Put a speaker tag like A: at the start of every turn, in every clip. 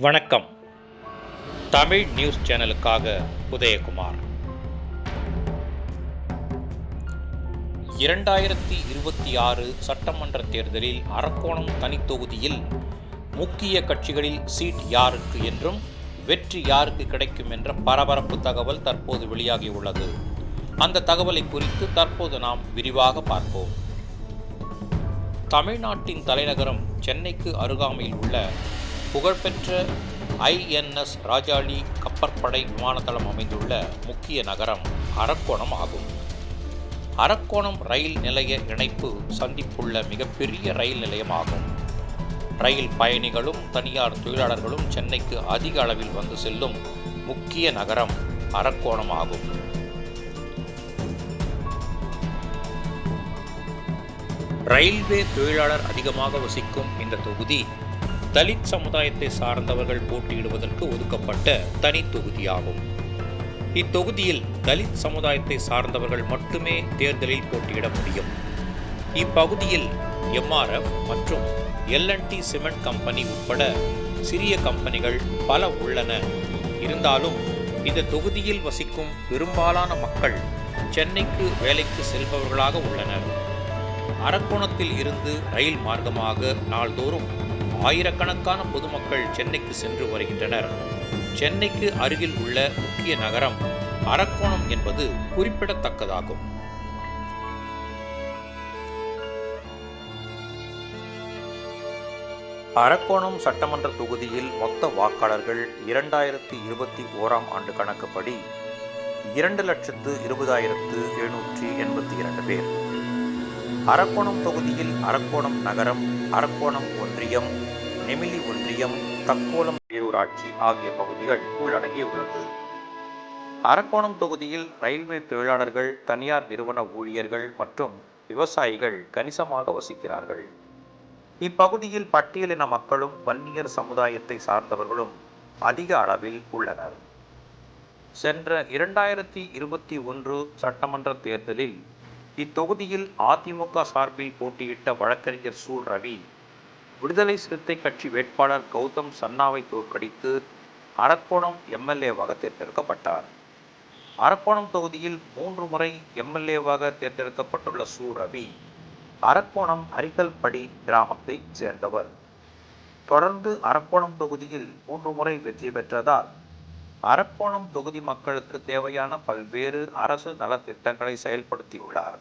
A: வணக்கம். தமிழ் நியூஸ் சேனலுக்காக உதயகுமார். 2026 சட்டமன்ற தேர்தலில் அரக்கோணம் தனித்தொகுதியில் முக்கிய கட்சிகளில் சீட் யாருக்கு என்றும் வெற்றி யாருக்கு கிடைக்கும் என்ற பரபரப்பு தகவல் தற்போது வெளியாகியுள்ளது. அந்த தகவலை குறித்து தற்போது நாம் விரிவாக பார்ப்போம். தமிழ்நாட்டின் தலைநகரம் சென்னைக்கு அருகாமையில் உள்ள புகழ்பெற்ற INS ராஜாளி கப்பற்படை விமானத்தளம் அமைந்துள்ள முக்கிய நகரம் அரக்கோணம் ஆகும். அரக்கோணம் ரயில் நிலைய இணைப்பு சந்திப்புள்ள மிகப்பெரிய ரயில் நிலையமாகும். ரயில் பயணிகளும் தனியார் தொழிலாளர்களும் சென்னைக்கு அதிக அளவில் வந்து செல்லும் முக்கிய நகரம் அரக்கோணம் ஆகும். ரயில்வே தொழிலாளர் அதிகமாக வசிக்கும் இந்த தொகுதி தலித் சமுதாயத்தை சார்ந்தவர்கள் போட்டியிடுவதற்கு ஒதுக்கப்பட்ட தனி தொகுதியாகும். இத்தொகுதியில் தலித் சமுதாயத்தை சார்ந்தவர்கள் மட்டுமே தேர்தலில் போட்டியிட முடியும். இப்பகுதியில் MRF மற்றும் L&T சிமெண்ட் கம்பெனி உட்பட சிறிய கம்பெனிகள் பல உள்ளன. இருந்தாலும் இந்த தொகுதியில் வசிக்கும் பெரும்பாலான மக்கள் சென்னைக்கு வேலைக்கு செல்பவர்களாக உள்ளனர். அரக்கோணத்தில் இருந்து ரயில் மார்க்கமாக நாள்தோறும் ஆயிரக்கணக்கான பொதுமக்கள் சென்னைக்கு சென்று வருகின்றனர். சென்னைக்கு அருகில் உள்ள முக்கிய நகரம் அரக்கோணம் என்பது குறிப்பிடத்தக்கதாகும். அரக்கோணம் சட்டமன்ற தொகுதியில் மொத்த வாக்காளர்கள் 2021 ஆண்டு கணக்குப்படி 2,20,782 பேர். அரக்கோணம் தொகுதியில் அரக்கோணம் நகரம், அரக்கோணம் ஒன்றியம், நெமிலி ஒன்றியம், தக்கோலம் பேரூராட்சி ஆகிய பகுதிகள் உள்ளடங்கியுள்ளது. அரக்கோணம் தொகுதியில் ரயில்வே தொழிலாளர்கள், தனியார் நிறுவன ஊழியர்கள் மற்றும் விவசாயிகள் கணிசமாக வசிக்கிறார்கள். இப்பகுதியில் பட்டியலின மக்களும் வன்னியர் சமுதாயத்தை சார்ந்தவர்களும் அதிக அளவில் உள்ளனர். சென்ற 2021 சட்டமன்ற தேர்தலில் இத்தொகுதியில் அதிமுக சார்பில் போட்டியிட்ட வழக்கறிஞர் சு. ரவி விடுதலை சிறுத்தை கட்சி வேட்பாளர் கௌதம் சன்னாவை தோற்கடித்து அரக்கோணம் MLA-வாக தேர்ந்தெடுக்கப்பட்டார். அரக்கோணம் தொகுதியில் 3 முறை MLA-வாக தேர்ந்தெடுக்கப்பட்டுள்ள சு. ரவி அரக்கோணம் அரிக்கல்படி கிராமத்தைச் சேர்ந்தவர். தொடர்ந்து அரக்கோணம் தொகுதியில் 3 முறை வெற்றி பெற்றதால் அரக்கோணம் தொகுதி மக்களுக்கு தேவையான பல்வேறு அரசு நலத்திட்டங்களை செயல்படுத்தியுள்ளார்.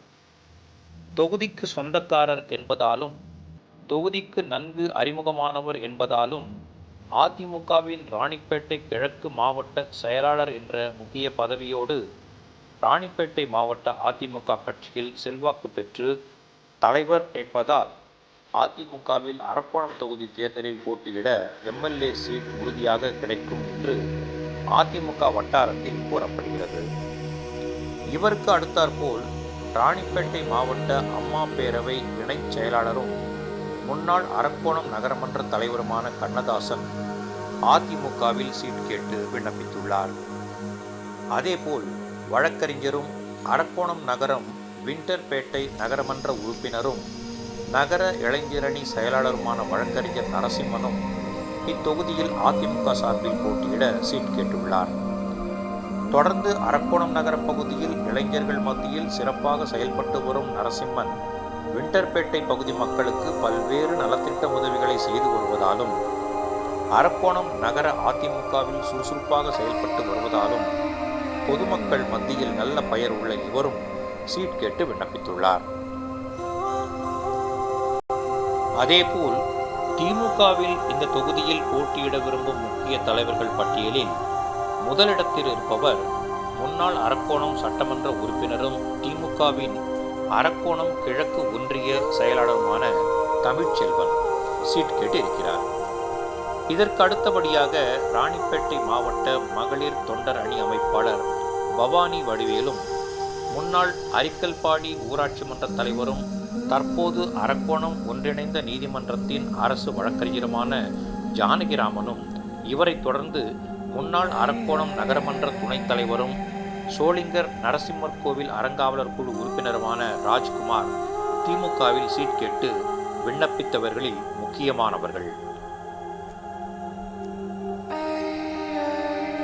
A: தொகுதிக்கு சொந்தக்காரர் என்பதாலும் தொகுதிக்கு நன்கு அறிமுகமானவர் என்பதாலும் அதிமுகவின் ராணிப்பேட்டை கிழக்கு மாவட்ட செயலாளர் என்ற முக்கிய பதவியோடு ராணிப்பேட்டை மாவட்ட அதிமுக கட்சியில் செல்வாக்கு பெற்று தலைவர் என்பதால் அதிமுகவில் அரக்கோணம் தொகுதி தேர்தலில் போட்டியிட MLA சீட் உறுதியாக கிடைக்கும் என்று அதிமுக வட்டாரத்தில் கூறப்படுகிறது. இவருக்கு அடுத்தாற்போல் ராணிப்பேட்டை மாவட்ட அம்மா பேரவை இணைச் செயலாளரும் முன்னாள் அரக்கோணம் நகரமன்ற தலைவருமான கண்ணதாசன் அதிமுகவில் சீட் கேட்டு விண்ணப்பித்துள்ளார். அதேபோல் வழக்கறிஞரும் அரக்கோணம் நகரம் விண்டர்பேட்டை நகரமன்ற உறுப்பினரும் நகர இளைஞரணி செயலாளருமான வழக்கறிஞர் நரசிம்மனும் இத்தொகுதியில் அதிமுக சார்பில் போட்டியிட சீட் கேட்டுள்ளார். தொடர்ந்து அரக்கோணம் நகர பகுதியில் இளைஞர்கள் மத்தியில் சிறப்பாக செயல்பட்டு வரும் நரசிம்மன் விண்டர்பேட்டை பகுதி மக்களுக்கு பல்வேறு நலத்திட்ட உதவிகளை செய்து வருவதாலும் அரக்கோணம் நகர அதிமுகவில் சுறுசுறுப்பாக செயல்பட்டு வருவதாலும் பொதுமக்கள் மத்தியில் நல்ல பெயர் உள்ள இவரும் சீட் கேட்டு விண்ணப்பித்துள்ளார். அதேபோல் திமுகவில் இந்த தொகுதியில் போட்டியிட விரும்பும் முக்கிய தலைவர்கள் பட்டியலில் முதலிடத்தில் இருப்பவர் முன்னாள் அரக்கோணம் சட்டமன்ற உறுப்பினரும் திமுகவின் அரக்கோணம் கிழக்கு ஒன்றிய செயலாளருமான தமிழ்ச்செல்வன் சீட் கேட்டு இருக்கிறார். இதற்கு அடுத்தபடியாக ராணிப்பேட்டை மாவட்ட மகளிர் தொண்டர் அணி அமைப்பாளர் பவானி வடிவேலும் முன்னாள் அரிக்கல்பாடி ஊராட்சி மன்ற தலைவரும் தற்போது அரக்கோணம் ஒன்றிணைந்த நீதிமன்றத்தின் அரசு வழக்கறிஞருமான ஜானகிராமனும் இவரை தொடர்ந்து முன்னாள் அரக்கோணம் நகரமன்ற துணைத் தலைவரும் சோளிங்கர் நரசிம்மர் கோவில் அறங்காவலர் குழு உறுப்பினருமான ராஜ்குமார் திமுகவில் சீட் கேட்டு விண்ணப்பித்தவர்களில் முக்கியமானவர்கள்.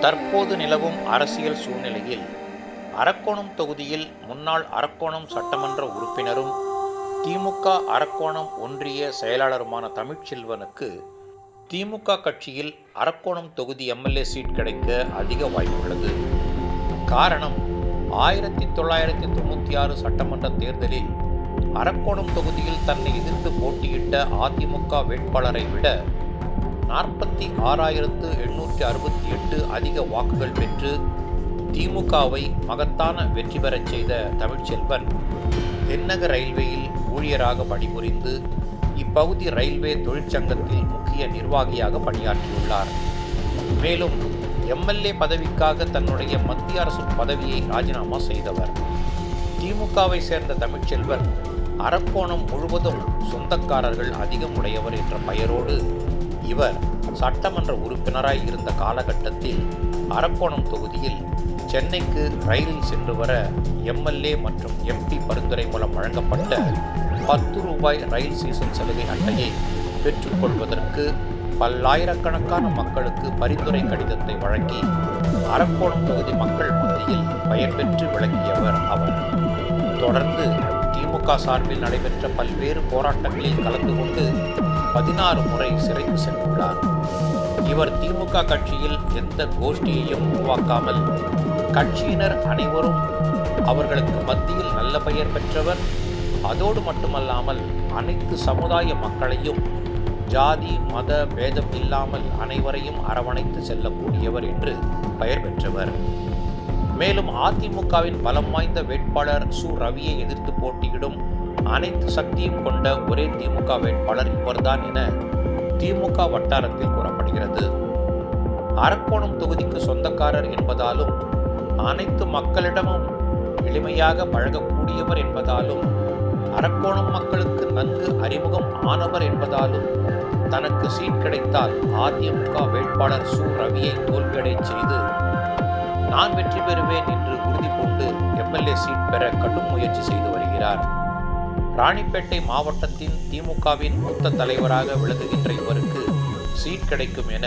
A: தற்போது நிலவும் அரசியல் சூழ்நிலையில் அரக்கோணம் தொகுதியில் முன்னாள் அரக்கோணம் சட்டமன்ற உறுப்பினரும் திமுக அரக்கோணம் ஒன்றிய செயலாளருமான தமிழ்ச்செல்வனுக்கு திமுக கட்சியில் அரக்கோணம் தொகுதி எம்எல்ஏ சீட் கிடைக்க அதிக வாய்ப்புள்ளது. காரணம், 1996 சட்டமன்ற தேர்தலில் அரக்கோணம் தொகுதியில் தன்னை எதிர்த்து போட்டியிட்ட அதிமுக வேட்பாளரை விட 46,868 அதிக வாக்குகள் பெற்று திமுகவை மகத்தான வெற்றி பெறச் செய்த தமிழ்ச்செல்வன் தென்னக ரயில்வேயில் ஊழியராக பணிபுரிந்து இப்பகுதி ரயில்வே தொழிற்சங்கத்தில் முக்கிய நிர்வாகியாக பணியாற்றியுள்ளார். மேலும் எம்எல்ஏ பதவிக்காக தன்னுடைய மத்திய அரசு பதவியை ராஜினாமா செய்தவர். திமுகவை சேர்ந்த தமிழ்ச்செல்வன் அரக்கோணம் முழுவதும் சொந்தக்காரர்கள் அதிகம் உடையவர் என்ற பெயரோடு இவர் சட்டமன்ற உறுப்பினராய் இருந்த காலகட்டத்தில் அரக்கோணம் தொகுதியில் சென்னைக்கு ரயிலில் சென்று வர எம்எல்ஏ மற்றும் எம்பி பரிந்துரை மூலம் வழங்கப்பட்ட 10 ரூபாய் ரயில் சீசன் சலுகை அட்டையை பெற்றுக்கொள்வதற்கு பல்லாயிரக்கணக்கான மக்களுக்கு பரிந்துரை கடிதத்தை வழங்கி அரக்கோணம் தொகுதி மக்கள் மத்தியில் பெயர் பெற்று விளங்கியவர் அவர். தொடர்ந்து திமுக சார்பில் நடைபெற்ற பல்வேறு போராட்டங்களில் கலந்து கொண்டு 16 முறை சிறைக்கு சென்றுள்ளார். இவர் திமுக கட்சியில் எந்த கோஷ்டியையும் உருவாக்காமல் கட்சியினர் அனைவரும் அவர்களுக்கு மத்தியில் நல்ல பெயர் பெற்றவர். அதோடு மட்டுமல்லாமல் அனைத்து சமுதாய மக்களையும் ஜாதி மத பேதம் இல்லாமல் அனைவரையும் அரவணைத்து செல்லக்கூடியவர் என்று பெயர் பெற்றவர். மேலும் அதிமுகவின் பலம் வாய்ந்த வேட்பாளர் சு ரவியை எதிர்த்து போட்டியிடும் அனைத்து சக்தியும் கொண்ட ஒரே திமுக வேட்பாளர் இவர்தான் என திமுக வட்டாரத்தில் கூறப்படுகிறது. அரக்கோணம் தொகுதிக்கு சொந்தக்காரர் என்பதாலும் அனைத்து மக்களிடமும் எளிமையாக பழகக்கூடியவர் என்பதாலும் அரக்கோணம் மக்களுக்கு நன்கு அறிமுகம் ஆனவர் என்பதாலும் தனக்கு சீட் கிடைத்தால் அதிமுக வேட்பாளர் சு ரவியை தோல்வியடை செய்து நான் வெற்றி பெறுவேன் என்று உறுதி பூண்டு எம்எல்ஏ சீட் பெற கடும் முயற்சி செய்து வருகிறார். ராணிப்பேட்டை மாவட்டத்தின் திமுகவின் மூத்த தலைவராக விளங்குகின்ற இவருக்கு சீட் கிடைக்கும் என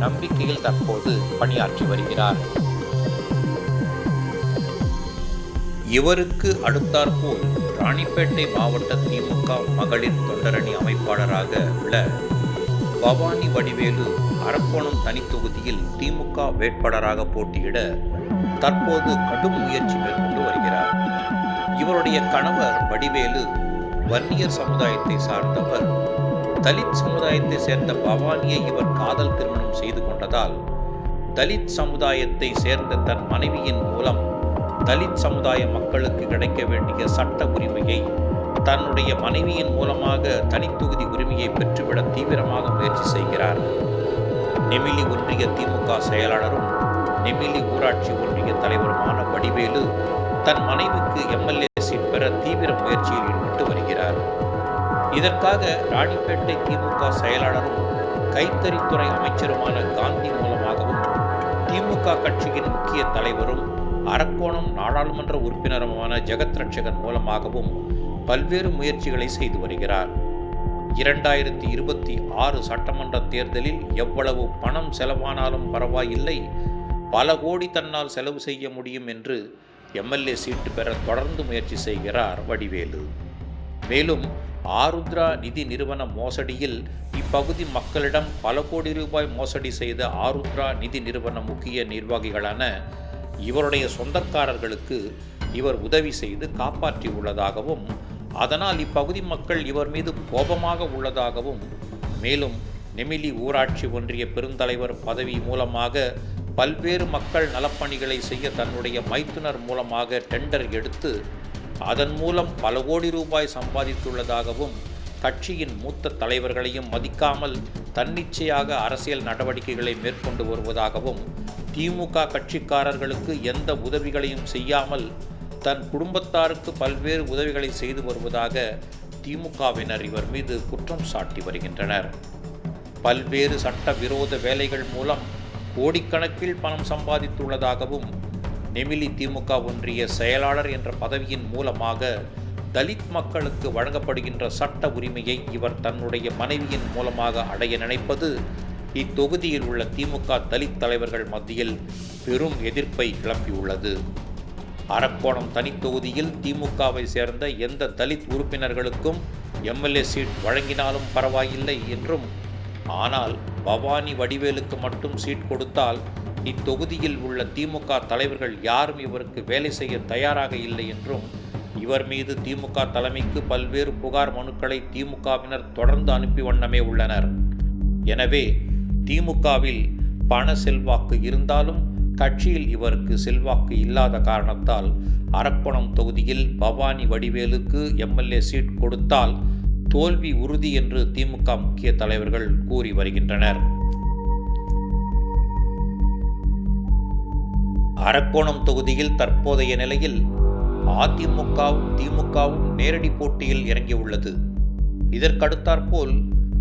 A: நம்பிக்கையில் தற்போது பணியாற்றி வருகிறார். இவருக்கு அடுத்தாற்போல் ராணிப்பேட்டை மாவட்ட திமுக மகளிர் தொண்டரணி அமைப்பாளராக உள்ள பவானி வடிவேலு அரக்கோணம் தனித்தொகுதியில் திமுக வேட்பாளராக போட்டியிட தற்போது கடும் முயற்சி மேற்கொண்டு வருகிறார். இவருடைய கணவர் வடிவேலு வன்னியர் சமுதாயத்தை சார்ந்தவர். தலித் சமுதாயத்தை சேர்ந்த பவானியை இவர் காதல் திருமணம் செய்து கொண்டதால் தலித் சமுதாயத்தை சேர்ந்த தன் மனைவியின் மூலம் தலித் சமுதாய மக்களுக்கு கிடைக்க வேண்டிய சட்ட உரிமையை தன்னுடைய மனைவியின் மூலமாக தனித்தொகுதி உரிமையை பெற்றுவிட தீவிரமாக முயற்சி செய்கிறார். நெமிலி ஒன்றிய திமுக செயலாளரும் நெமிலி ஊராட்சி ஒன்றிய தலைவருமான வடிவேலு தன் மனைவிக்கு எம்எல்ஏ சீட் பெற தீவிர முயற்சியில் ஈடுபட்டு வருகிறார். இதற்காக ராணிப்பேட்டை திமுக செயலாளரும் கைத்தறித்துறை அமைச்சருமான காந்தி மூலமாகவும் திமுக கட்சியின் முக்கிய தலைவரும் அரக்கோணம் நாடாளுமன்ற உறுப்பினருமான ஜெகத் ரட்சகன் மூலமாகவும் பல்வேறு முயற்சிகளை செய்து வருகிறார். 2026 சட்டமன்ற தேர்தலில் எவ்வளவு பணம் செலவானாலும் பரவாயில்லை, பல கோடி தன்னால் செலவு செய்ய முடியும் என்று எம்எல்ஏ சீட்டு பெற தொடர்ந்து முயற்சி செய்கிறார் வடிவேலு. மேலும் ஆருத்ரா நிதி நிறுவன மோசடியில் இப்பகுதி மக்களிடம் பல கோடி ரூபாய் மோசடி செய்த ஆருத்ரா நிதி நிறுவன முக்கிய நிர்வாகிகளான இவருடைய சொந்தக்காரர்களுக்கு இவர் உதவி செய்து காப்பாற்றி உள்ளதாகவும் அதனால் இப்பகுதி மக்கள் இவர் மீது கோபமாக உள்ளதாகவும் மேலும் நெமிலி ஊராட்சி ஒன்றிய பெருந்தலைவர் பதவி மூலமாக பல்வேறு மக்கள் நலப்பணிகளை செய்ய தன்னுடைய மைத்துனர் மூலமாக டெண்டர் எடுத்து அதன் மூலம் பல கோடி ரூபாய் சம்பாதித்துள்ளதாகவும் கட்சியின் மூத்த தலைவர்களையும் மதிக்காமல் தன்னிச்சையாக அரசியல் நடவடிக்கைகளை மேற்கொண்டு வருவதாகவும் திமுக கட்சிக்காரர்களுக்கு எந்த உதவிகளையும் செய்யாமல் தன் குடும்பத்தாருக்கு பல்வேறு உதவிகளை செய்து வருவதாக திமுகவினர் இவர் மீது குற்றம் சாட்டி வருகின்றனர். பல்வேறு சட்ட விரோத வேலைகள் மூலம் கோடிக்கணக்கில் பணம் சம்பாதித்துள்ளதாகவும் நெமிலி திமுக ஒன்றிய செயலாளர் என்ற பதவியின் மூலமாக தலித் மக்களுக்கு வழங்கப்படுகின்ற சட்ட உரிமையை இவர் தன்னுடைய மனைவியின் மூலமாக அடைய நினைப்பது இத்தொகுதியில் உள்ள திமுக தலித் தலைவர்கள் மத்தியில் பெரும் எதிர்ப்பை கிளப்பியுள்ளது. அரக்கோணம் தனித்தொகுதியில் திமுகவை சேர்ந்த எந்த தலித் உறுப்பினர்களுக்கும் எம்எல்ஏ சீட் வழங்கினாலும் பரவாயில்லை என்றும், ஆனால் பவானி வடிவேலுக்கு மட்டும் சீட் கொடுத்தால் இத்தொகுதியில் உள்ள திமுக தலைவர்கள் யாரும் இவருக்கு வேலை செய்ய தயாராக இல்லை என்றும், இவர் மீது திமுக தலைமைக்கு பல்வேறு புகார் மனுக்களை திமுகவினர் தொடர்ந்து அனுப்பி வண்ணமே உள்ளனர். எனவே திமுகவில் பண செல்வாக்கு இருந்தாலும் கட்சியில் இவருக்கு செல்வாக்கு இல்லாத காரணத்தால் அரக்கோணம் தொகுதியில் பவானி வடிவேலுக்கு எம்எல்ஏ சீட் கொடுத்தால் தோல்வி உறுதி என்று திமுக முக்கிய தலைவர்கள் கூறி வருகின்றனர். அரக்கோணம் தொகுதியில் தற்போதைய நிலையில் அதிமுகவும் திமுகவும் நேரடி போட்டியில் இறங்கியுள்ளது. இதற்கடுத்தாற்போல்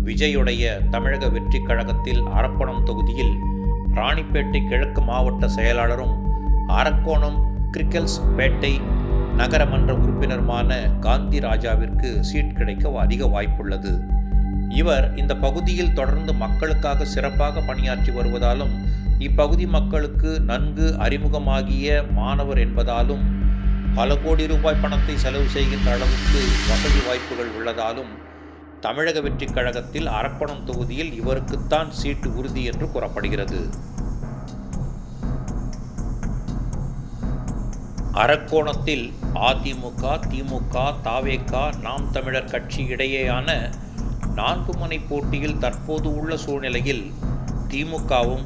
A: விஜயுடைய தமிழக வெற்றி கழகத்தில் அரக்கோணம் தொகுதியில் ராணிப்பேட்டை கிழக்கு மாவட்ட செயலாளரும் அரக்கோணம் கிரிக்கல்ஸ்பேட்டை நகரமன்ற உறுப்பினருமான காந்தி ராஜாவிற்கு சீட் கிடைக்க அதிக வாய்ப்புள்ளது. இவர் இந்த பகுதியில் தொடர்ந்து மக்களுக்காக சிறப்பாக பணியாற்றி வருவதாலும், இப்பகுதி மக்களுக்கு நன்கு அறிமுகமாகிய மாணவர் என்பதாலும், பல கோடி ரூபாய் பணத்தை செலவு செய்கின்ற அளவுக்கு வசதி வாய்ப்புகள் உள்ளதாலும் தமிழக வெற்றி கழகத்தில் அரக்கோணம் தொகுதியில் இவருக்குத்தான் சீட்டு உறுதி என்று கூறப்படுகிறது. அரக்கோணத்தில் அதிமுக, திமுக, தவேக, நாம் தமிழர் கட்சி இடையேயான 4 முனை போட்டியில் தற்போது உள்ள சூழ்நிலையில் திமுகவும்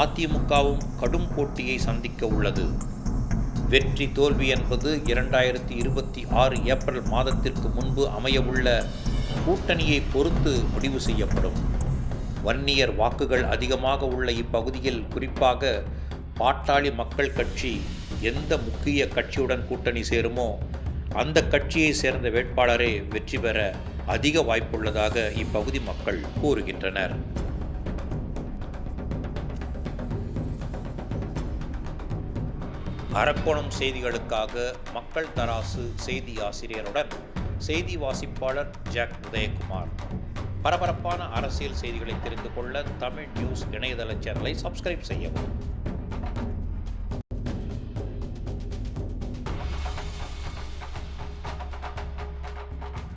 A: அதிமுகவும் கடும் போட்டியை சந்திக்க உள்ளது. வெற்றி தோல்வி என்பது 2026 ஏப்ரல் மாதத்திற்கு முன்பு அமையவுள்ள கூட்டணியை பொறுத்து முடிவு செய்யப்படும். வன்னியர் வாக்குகள் அதிகமாக உள்ள இப்பகுதியில் குறிப்பாக பாட்டாளி மக்கள் கட்சி எந்த முக்கிய கட்சியுடன் கூட்டணி சேருமோ அந்த கட்சியை சேர்ந்த வேட்பாளரே வெற்றி பெற அதிக வாய்ப்புள்ளதாக இப்பகுதி மக்கள் கூறுகின்றனர். அரக்கோணம் செய்திகளுக்காக மக்கள் தராசு செய்தி ஆசிரியருடன் செய்தி வாசிப்பாளர் ஜாக் உதயகுமார். பரபரப்பான அரசியல் செய்திகளை தெரிந்து கொள்ள தமிழ் நியூஸ் இணையதள சேனலை சப்ஸ்கிரைப் செய்யவும்.